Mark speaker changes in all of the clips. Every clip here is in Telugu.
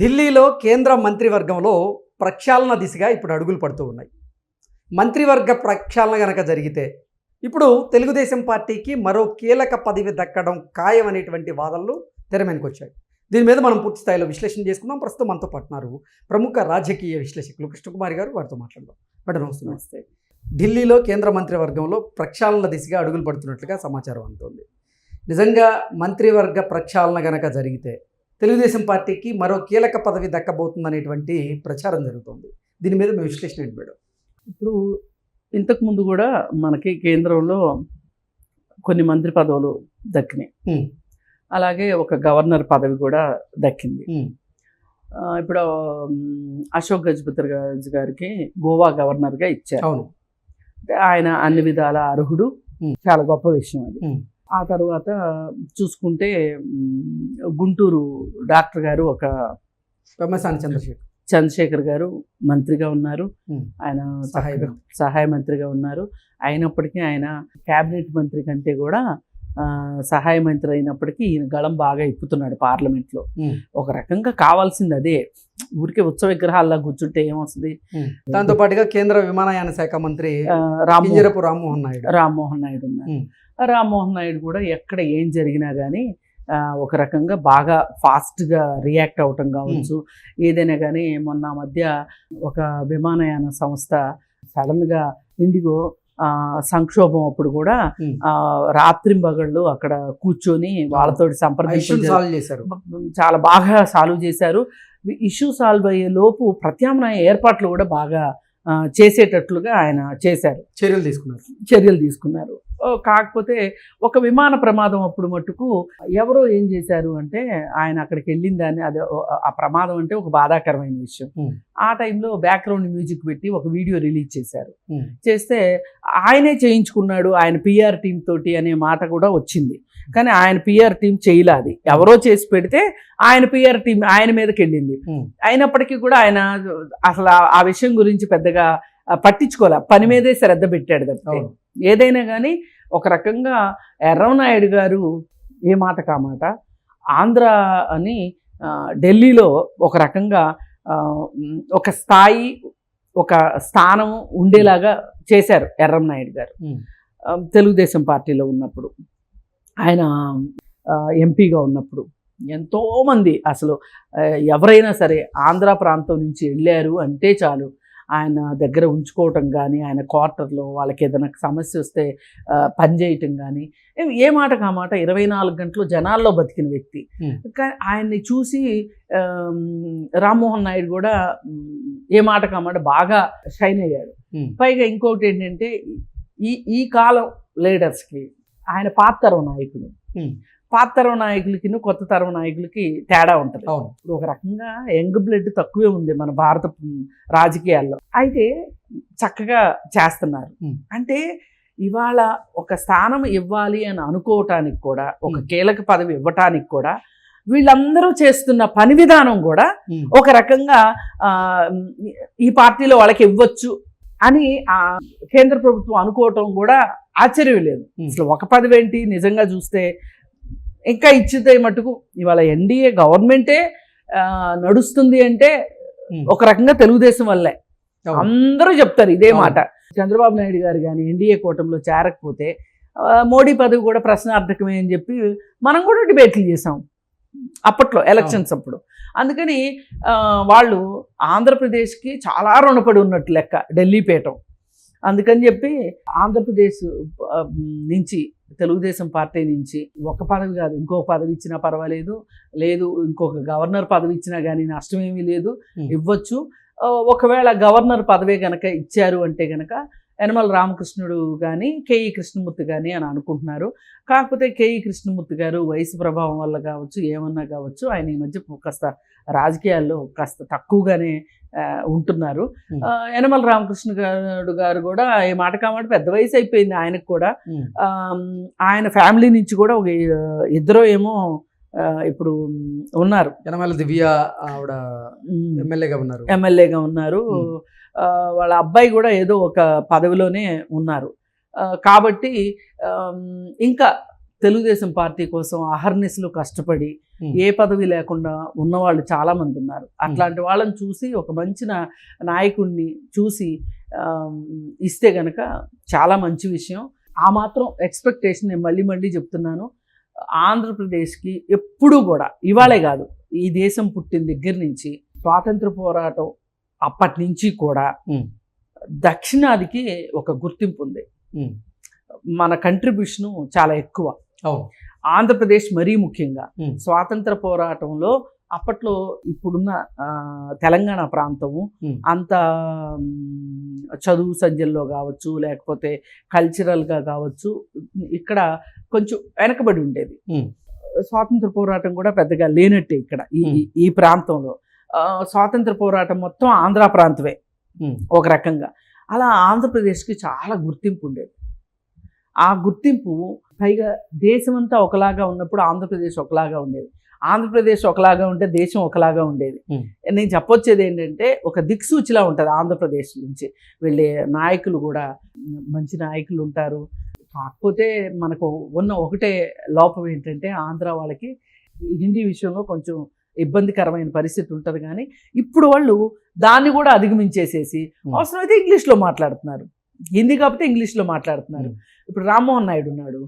Speaker 1: ఢిల్లీలో కేంద్ర మంత్రివర్గంలో ప్రక్షాళన దిశగా ఇప్పుడు అడుగులు పడుతూ ఉన్నాయి. మంత్రివర్గ ప్రక్షాళన గనక జరిగితే ఇప్పుడు తెలుగుదేశం పార్టీకి మరో కీలక పదవి దక్కడం ఖాయం అనేటువంటి వాదనలు తెర మీదకి వచ్చాయి. దీని మీద మనం పూర్తి స్థాయిలో విశ్లేషణ చేసుకుందాం. ప్రస్తుతం మనతో పట్టినారు ప్రముఖ రాజకీయ విశ్లేషకులు కృష్ణకుమారి గారు. వారితో మాట్లాడదాం. మేడం నమస్తే. ఢిల్లీలో కేంద్ర మంత్రివర్గంలో ప్రక్షాళన దిశగా అడుగులు పడుతున్నట్లుగా సమాచారం అందుతోంది. నిజంగా మంత్రివర్గ ప్రక్షాళన గనక జరిగితే తెలుగుదేశం పార్టీకి మరో కీలక పదవి దక్కబోతుందనేటువంటి ప్రచారం జరుగుతోంది. దీని మీద మీ విశ్లేషణ ఏంటి మేడం?
Speaker 2: ఇప్పుడు ఇంతకుముందు కూడా మనకి కేంద్రంలో కొన్ని మంత్రి పదవులు దక్కినాయి. అలాగే ఒక గవర్నర్ పదవి కూడా దక్కింది. ఇప్పుడు అశోక్ గజపతి గారికి గోవా గవర్నర్గా ఇచ్చారు.
Speaker 1: అవును,
Speaker 2: ఆయన అన్ని విధాల అర్హుడు. చాలా గొప్ప విషయం అది. ఆ తర్వాత చూసుకుంటే గుంటూరు డాక్టర్ గారు ఒక
Speaker 1: పెమ్మసాని
Speaker 2: చంద్రశేఖర్ గారు మంత్రిగా ఉన్నారు. ఆయన సహాయ మంత్రిగా ఉన్నారు. అయినప్పటికీ ఆయన క్యాబినెట్ మంత్రి కంటే కూడా సహాయ మంత్రి అయినప్పటికీ ఈయన గళం బాగా ఇప్పుతున్నాడు పార్లమెంట్లో. ఒక రకంగా కావాల్సింది అదే. ఊరికే ఉత్సవ విగ్రహాల్లో కూర్చుంటే ఏమొస్తుంది?
Speaker 1: దాంతో పాటుగా కేంద్ర విమానయాన శాఖ మంత్రి రామ్మోహన్
Speaker 2: నాయుడు ఉన్నారు. రామ్మోహన్ నాయుడు కూడా ఎక్కడ ఏం జరిగినా కానీ ఒక రకంగా బాగా ఫాస్ట్గా రియాక్ట్ అవటం కావచ్చు, ఏదైనా కానీ. మొన్న మధ్య ఒక విమానయాన సంస్థ సడన్గా ఇండిగో సంక్షోభం అప్పుడు కూడా రాత్రింబగళ్ళు అక్కడ కూర్చొని వాళ్ళతో
Speaker 1: సంప్రదించారు.
Speaker 2: చాలా బాగా సాల్వ్ చేశారు. ఇష్యూ సాల్వ్ అయ్యే లోపు ప్రత్యామ్నాయ ఏర్పాట్లు కూడా బాగా చేసేటట్లుగా ఆయన చేశారు, చర్యలు తీసుకున్నారు. కాకపోతే ఒక విమాన ప్రమాదం అప్పుడు మట్టుకు ఎవరో ఏం చేశారు అంటే, ఆయన అక్కడికి వెళ్ళిన దాన్ని, అది ఆ ప్రమాదం అంటే ఒక బాధాకరమైన విషయం. ఆ టైంలో బ్యాక్గ్రౌండ్ మ్యూజిక్ పెట్టి ఒక వీడియో రిలీజ్ చేశారు. చేస్తే ఆయనే చేయించుకున్నాడు ఆయన పిఆర్ టీం తోటి అనే మాట కూడా వచ్చింది. కానీ ఆయన పిఆర్ టీం చేయలేదు, ఎవరో చేసి పెడితే ఆయన పిఆర్ టీం ఆయన మీదకి వెళ్ళింది. అయినప్పటికీ కూడా ఆయన అసలు ఆ విషయం గురించి పెద్దగా పట్టించుకోలే, పని మీదే శ్రద్ధ పెట్టాడు తప్పితే. ఏదైనా కానీ ఒక రకంగా ఎర్రవనాయుడు గారు ఏ మాట కామాట ఆంధ్ర అని ఢిల్లీలో ఒక రకంగా ఒక స్థాయి, ఒక స్థానం ఉండేలాగా చేశారు ఎర్రవనాయుడు గారు. తెలుగుదేశం పార్టీలో ఉన్నప్పుడు, ఆయన ఎంపీగా ఉన్నప్పుడు ఎంతోమంది అసలు ఎవరైనా సరే ఆంధ్ర ప్రాంతం నుంచి వెళ్ళారు అంటే చాలు ఆయన దగ్గర ఉంచుకోవటం కానీ, ఆయన క్వార్టర్లో వాళ్ళకి ఏదైనా సమస్య వస్తే పనిచేయటం కానీ, ఏ మాట కామాట 24 గంటలు జనాల్లో బతికిన వ్యక్తి. కానీ ఆయన్ని చూసి రామ్మోహన్ నాయుడు కూడా ఏ మాట కామాట బాగా షైన్ అయ్యాడు. పైగా ఇంకొకటి ఏంటంటే, ఈ కాలం లీడర్స్కి ఆయన పాతరం నాయకుడు. పాతరం నాయకులకి కొత్త తరం నాయకులకి తేడా ఉంటుంది. ఇప్పుడు ఒక రకంగా యంగ్ బ్లడ్ తక్కువే ఉంది మన భారత రాజకీయాల్లో. అయితే చక్కగా చేస్తున్నారు. అంటే ఇవాళ ఒక స్థానం ఇవ్వాలి అని అనుకోవటానికి కూడా, ఒక కీలక పదవి ఇవ్వటానికి కూడా వీళ్ళందరూ చేస్తున్న పని విధానం కూడా ఒక రకంగా ఈ పార్టీలో వాళ్ళకి ఇవ్వచ్చు అని కేంద్ర ప్రభుత్వం అనుకోవటం కూడా ఆశ్చర్యం లేదు. అసలు ఒక పదవి ఏంటి, నిజంగా చూస్తే ఇంకా ఇచ్చితే మటుకు ఇవాళ ఎన్డీఏ గవర్నమెంటే నడుస్తుంది అంటే ఒక రకంగా తెలుగుదేశం వల్లే. అందరూ చెప్తారు ఇదే మాట. చంద్రబాబు నాయుడు గారు కానీ ఎన్డీఏ కూటమిలో చేరకపోతే మోడీ పదవి కూడా ప్రశ్నార్థకమే అని చెప్పి మనం కూడా డిబేట్లు చేసాం అప్పట్లో, ఎలక్షన్స్ అప్పుడు. అందుకని వాళ్ళు ఆంధ్రప్రదేశ్కి చాలా రుణపడి ఉన్నట్టు లెక్క ఢిల్లీ పీఠం. అందుకని చెప్పి ఆంధ్రప్రదేశ్ నుంచి, తెలుగుదేశం పార్టీ నుంచి ఒక పదవి కాదు ఇంకొక పదవి ఇచ్చినా పర్వాలేదు, లేదు ఇంకొక గవర్నర్ పదవి ఇచ్చినా కానీ నష్టమేమీ లేదు, ఇవ్వచ్చు. ఒకవేళ గవర్నర్ పదవే కనుక ఇచ్చారు అంటే కనుక యనమల రామకృష్ణుడు కానీ కేఈ కృష్ణమూర్తి కానీ అని అనుకుంటున్నారు. కాకపోతే కేఈ కృష్ణమూర్తి గారు వయసు ప్రభావం వల్ల కావచ్చు, ఏమన్నా కావచ్చు, ఆయన ఈ మధ్య కాస్త రాజకీయాల్లో కాస్త తక్కువగానే ఉంటున్నారు. యనమల రామకృష్ణ గారు కూడా ఏ మాట కామాట పెద్ద వయసు అయిపోయింది ఆయనకు కూడా. ఆయన ఫ్యామిలీ నుంచి కూడా ఒక ఇద్దరు ఏమో ఇప్పుడు ఉన్నారు.
Speaker 1: యనమల దివ్య ఆవిడ
Speaker 2: ఎమ్మెల్యేగా ఉన్నారు. వాళ్ళ అబ్బాయి కూడా ఏదో ఒక పదవిలోనే ఉన్నారు. కాబట్టి ఇంకా తెలుగుదేశం పార్టీ కోసం అహర్నిశలు కష్టపడి ఏ పదవి లేకుండా ఉన్నవాళ్ళు చాలామంది ఉన్నారు. అట్లాంటి వాళ్ళని చూసి ఒక మంచి నాయకుడిని చూసి ఇస్తే గనక చాలా మంచి విషయం. ఆ మాత్రం ఎక్స్పెక్టేషన్ నేను మళ్ళీ మళ్ళీ చెప్తున్నాను. ఆంధ్రప్రదేశ్కి ఎప్పుడూ కూడా, ఇవాళే కాదు, ఈ దేశం పుట్టిన దగ్గర నుంచి స్వాతంత్ర పోరాటం అప్పటి నుంచి కూడా దక్షిణాదికి ఒక గుర్తింపు ఉంది. మన కంట్రిబ్యూషను చాలా ఎక్కువ. ఆంధ్రప్రదేశ్ మరీ ముఖ్యంగా స్వాతంత్ర పోరాటంలో అప్పట్లో ఇప్పుడున్న తెలంగాణ ప్రాంతము అంత చదువు సంధ్యల్లో కావచ్చు, లేకపోతే కల్చరల్గా కావచ్చు, ఇక్కడ కొంచెం వెనకబడి ఉండేది. స్వాతంత్ర పోరాటం కూడా పెద్దగా లేనట్టే ఇక్కడ ఈ ప్రాంతంలో. స్వాతంత్ర పోరాటం మొత్తం ఆంధ్ర ప్రాంతమే ఒక రకంగా. అలా ఆంధ్రప్రదేశ్కి చాలా గుర్తింపు ఉండేది. ఆ గుర్తింపు పైగా దేశమంతా ఒకలాగా ఉన్నప్పుడు ఆంధ్రప్రదేశ్ ఒకలాగా ఉండేది. ఆంధ్రప్రదేశ్ ఒకలాగా ఉంటే దేశం ఒకలాగా ఉండేది. నేను చెప్పొచ్చేది ఏంటంటే, ఒక దిక్సూచిలా ఉంటుంది ఆంధ్రప్రదేశ్ నుంచి వెళ్ళే నాయకులు కూడా మంచి నాయకులు ఉంటారు. కాకపోతే మనకు ఉన్న ఒకటే లోపం ఏంటంటే, ఆంధ్ర వాళ్ళకి హిందీ విషయంలో కొంచెం ఇబ్బందికరమైన పరిస్థితి ఉంటుంది. కానీ ఇప్పుడు వాళ్ళు దాన్ని కూడా అధిగమించేసేసి అవసరమైతే ఇంగ్లీష్లో మాట్లాడుతున్నారు. హిందీ కాకపోతే ఇంగ్లీష్లో మాట్లాడుతున్నారు. ఇప్పుడు రామ్మోహన్ నాయుడు ఉన్నాడు,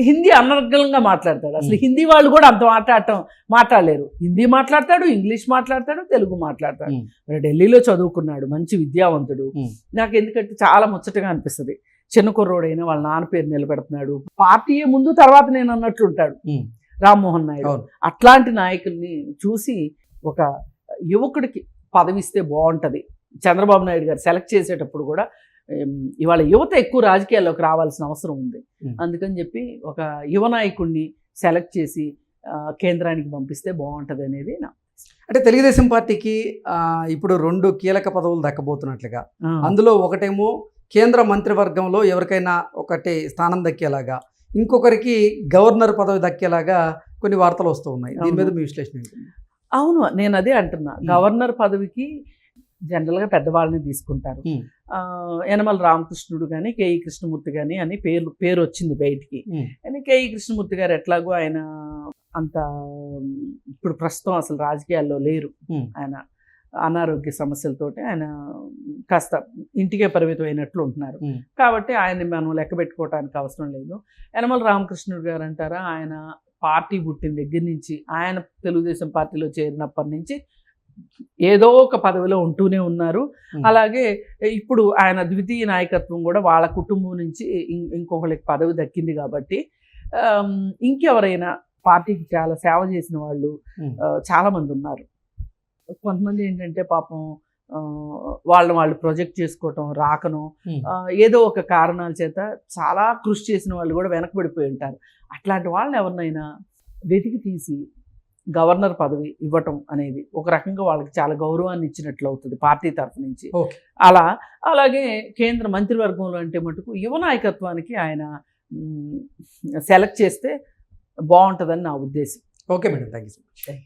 Speaker 2: హిందీ అనర్గళంగా మాట్లాడతాడు. అసలు హిందీ వాళ్ళు కూడా అంత మాట్లాడలేరు. హిందీ మాట్లాడతాడు, ఇంగ్లీష్ మాట్లాడతాడు, తెలుగు మాట్లాడతాడు. ఢిల్లీలో చదువుకున్నాడు, మంచి విద్యావంతుడు. నాకు ఎందుకంటే చాలా ముచ్చటగా అనిపిస్తుంది. చిన్న కుర్రోడైనా వాళ్ళ నాన్న పేరు నిలబెడుతున్నాడు. పార్టీయే ముందు తర్వాత నేను అన్నట్లుంటాడు రామ్మోహన్ నాయుడు. అట్లాంటి నాయకుల్ని చూసి ఒక యువకుడికి పదవిస్తే బాగుంటుంది. చంద్రబాబు నాయుడు గారు సెలెక్ట్ చేసేటప్పుడు కూడా ఇవాళ యువత ఎక్కువ రాజకీయాల్లోకి రావాల్సిన అవసరం ఉంది. అందుకని చెప్పి ఒక యువ నాయకుడిని సెలెక్ట్ చేసి కేంద్రానికి పంపిస్తే బాగుంటుంది అనేది నా.
Speaker 1: అంటే తెలుగుదేశం పార్టీకి ఇప్పుడు 2 కీలక పదవులు దక్కబోతున్నట్లుగా, అందులో ఒకటేమో కేంద్ర మంత్రివర్గంలో ఎవరికైనా ఒకటి స్థానం దక్కేలాగా, ఇంకొకరికి గవర్నర్ పదవి దక్కేలాగా కొన్ని వార్తలు వస్తూ ఉన్నాయి. దీని మీద మీ విశ్లేషణ ఏంటి?
Speaker 2: అవును, నేను అదే అంటున్నా. గవర్నర్ పదవికి జనరల్గా పెద్దవాళ్ళని తీసుకుంటారు. యనమల రామకృష్ణుడు కానీ, కేఈ కృష్ణమూర్తి కానీ అని పేరు వచ్చింది బయటికి. కానీ కేఈ కృష్ణమూర్తి గారు ఎట్లాగో ఆయన అంత ఇప్పుడు ప్రస్తుతం అసలు రాజకీయాల్లో లేరు. ఆయన అనారోగ్య సమస్యలతోటి ఆయన కాస్త ఇంటికే పరిమితం అయినట్లు ఉంటున్నారు. కాబట్టి ఆయన్ని మనం లెక్క పెట్టుకోవడానికి అవసరం లేదు. యనమల రామకృష్ణుడు గారు అంటారా, ఆయన పార్టీ పుట్టిన దగ్గర నుంచి, ఆయన తెలుగుదేశం పార్టీలో చేరినప్పటి నుంచి ఏదో ఒక పదవిలో ఉంటూనే ఉన్నారు. అలాగే ఇప్పుడు ఆయన ద్వితీయ నాయకత్వం కూడా వాళ్ళ కుటుంబం నుంచి ఇంకొకరికి పదవి దక్కింది. కాబట్టి ఇంకెవరైనా పార్టీకి చాలా సేవ చేసిన వాళ్ళు చాలామంది ఉన్నారు. కొంతమంది ఏంటంటే పాపం వాళ్ళు ప్రొజెక్ట్ చేసుకోవటం రాకను, ఏదో ఒక కారణాల చేత చాలా కృషి చేసిన వాళ్ళు కూడా వెనకబడిపోయి ఉంటారు. అట్లాంటి వాళ్ళని ఎవరినైనా వెతికి తీసి గవర్నర్ పదవి ఇవ్వటం అనేది ఒక రకంగా వాళ్ళకి చాలా గౌరవాన్ని ఇచ్చినట్లు అవుతుంది పార్టీ తరఫు నుంచి. అలాగే కేంద్ర మంత్రివర్గంలో అంటే మటుకు యువ నాయకత్వానికి ఆయన సెలెక్ట్ చేస్తే బాగుంటుందని నా ఉద్దేశం.
Speaker 1: Okay madam, thank you so much.